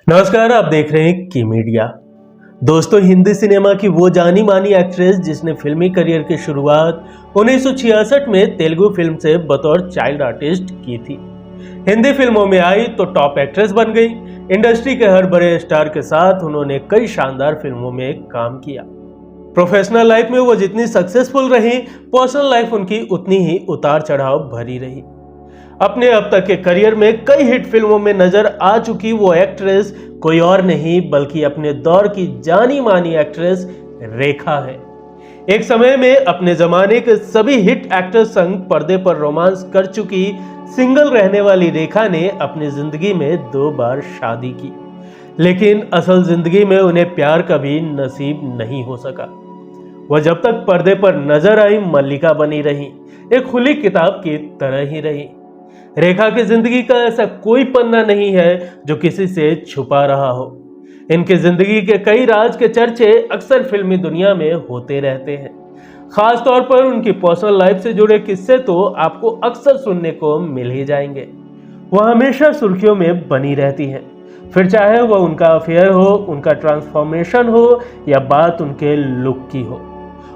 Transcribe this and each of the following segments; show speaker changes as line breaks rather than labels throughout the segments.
नमस्कार, आप देख रहे हैं की मीडिया। दोस्तों, हिंदी सिनेमा की वो जानी मानी एक्ट्रेस जिसने फिल्मी करियर की शुरुआत 1966 में तेलुगु फिल्म से बतौर चाइल्ड आर्टिस्ट की थी। हिंदी फिल्मों में आई तो टॉप एक्ट्रेस बन गई। इंडस्ट्री के हर बड़े स्टार के साथ उन्होंने कई शानदार फिल्मों में काम किया। प्रोफेशनल लाइफ में वो जितनी सक्सेसफुल रही, पर्सनल लाइफ उनकी उतनी ही उतार चढ़ाव भरी रही। अपने अब तक के करियर में कई हिट फिल्मों में नजर आ चुकी वो एक्ट्रेस कोई और नहीं बल्कि अपने दौर की जानी मानी एक्ट्रेस रेखा है। एक समय में अपने जमाने के सभी हिट एक्टर्स संग पर्दे पर रोमांस कर चुकी सिंगल रहने वाली रेखा ने अपनी जिंदगी में 2 बार शादी की, लेकिन असल जिंदगी में उन्हें प्यार कभी नसीब नहीं हो सका। वह जब तक पर्दे पर नजर आई मल्लिका बनी रही, एक खुली किताब की तरह ही रही। रेखा की जिंदगी का ऐसा कोई पन्ना नहीं है जो किसी से छुपा रहा हो। इनकी जिंदगी के कई राज के चर्चे अक्सर फिल्मी दुनिया में होते रहते हैं। खास तौर पर उनकी पर्सनल लाइफ से जुड़े किस्से तो आपको अक्सर सुनने को मिल ही जाएंगे। वह हमेशा सुर्खियों में बनी रहती हैं, फिर चाहे वह उनका अफेयर हो, उनका ट्रांसफॉर्मेशन हो या बात उनके लुक की हो।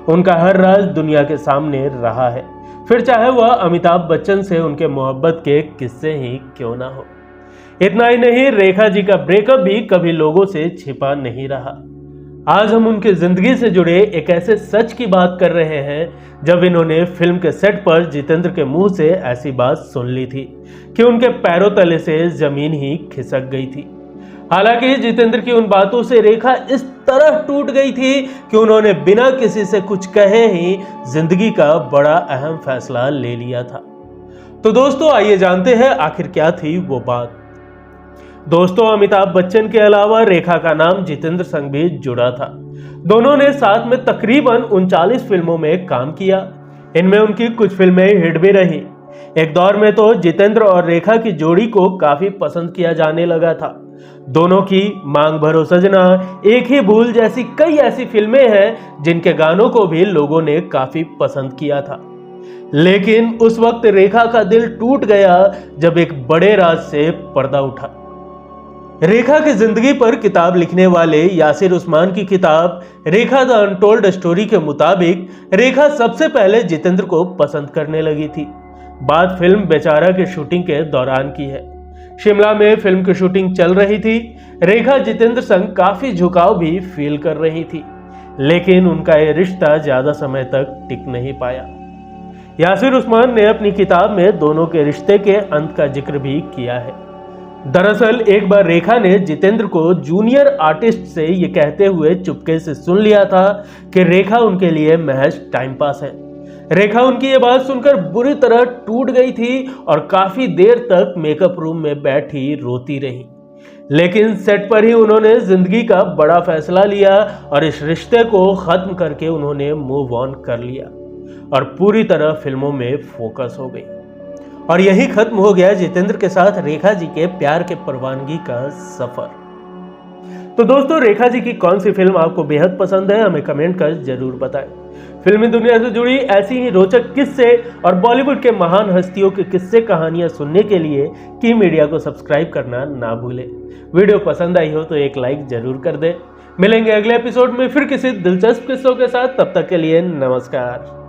उनका हर राज दुनिया के सामने रहा है, फिर चाहे वह अमिताभ बच्चन से उनके मोहब्बत के किस्से ही क्यों ना हो। इतना ही नहीं, रेखा जी का ब्रेकअप भी कभी लोगों से छिपा नहीं रहा। आज हम उनकी जिंदगी से जुड़े एक ऐसे सच की बात कर रहे हैं जब इन्होंने फिल्म के सेट पर जितेंद्र के मुंह से ऐसी बात सुन ली थी कि उनके पैरों तले से जमीन ही खिसक गई थी। हालांकि जितेंद्र की उन बातों से रेखा इस तरह टूट गई थी कि उन्होंने बिना किसी से कुछ कहे ही जिंदगी का बड़ा अहम फैसला ले लिया था। तो दोस्तों, आइए जानते हैं आखिर क्या थी वो बात। दोस्तों, अमिताभ बच्चन के अलावा रेखा का नाम जितेंद्र संग भी जुड़ा था। दोनों ने साथ में तकरीबन 39 फिल्मों में काम किया। इनमें उनकी कुछ फिल्में हिट भी रही। एक दौर में तो जितेंद्र और रेखा की जोड़ी को काफी पसंद किया जाने लगा था। दोनों की मांग भरो सजना, एक ही भूल जैसी कई ऐसी फिल्में हैं जिनके गानों को भी लोगों ने काफी पसंद किया था। लेकिन उस वक्त रेखा का दिल टूट गया जब एक बड़े राज से पर्दा उठा। रेखा की जिंदगी पर किताब लिखने वाले यासिर उस्मान की किताब रेखा द अनटोल्ड स्टोरी के मुताबिक रेखा सबसे पहले जितेंद्र को पसंद करने लगी थी। बात फिल्म बेचारा की शूटिंग के दौरान की है। शिमला में फिल्म की शूटिंग चल रही थी। रेखा जितेंद्र संग काफी झुकाव भी फील कर रही थी, लेकिन उनका यह रिश्ता ज्यादा समय तक टिक नहीं पाया। यासिर उस्मान ने अपनी किताब में दोनों के रिश्ते के अंत का जिक्र भी किया है। दरअसल एक बार रेखा ने जितेंद्र को जूनियर आर्टिस्ट से ये कहते हुए चुपके से सुन लिया था कि रेखा उनके लिए महज टाइम पास है। रेखा उनकी ये बात सुनकर बुरी तरह टूट गई थी और काफी देर तक मेकअप रूम में बैठी रोती रही। लेकिन सेट पर ही उन्होंने जिंदगी का बड़ा फैसला लिया और इस रिश्ते को खत्म करके उन्होंने मूव ऑन कर लिया और पूरी तरह फिल्मों में फोकस हो गई। और यही खत्म हो गया जितेंद्र के साथ रेखा जी के प्यार के परवानगी का सफर। तो दोस्तों, रेखा जी की कौन सी फिल्म आपको बेहद पसंद है, हमें कमेंट कर जरूर बताएं। फिल्मी दुनिया से जुड़ी ऐसी ही रोचक किस्से और बॉलीवुड के महान हस्तियों के किस्से कहानियां सुनने के लिए की मीडिया को सब्सक्राइब करना ना भूलें। वीडियो पसंद आई हो तो एक लाइक जरूर कर दें। मिलेंगे अगले एपिसोड में फिर किसी दिलचस्प किस्सों के साथ। तब तक के लिए नमस्कार।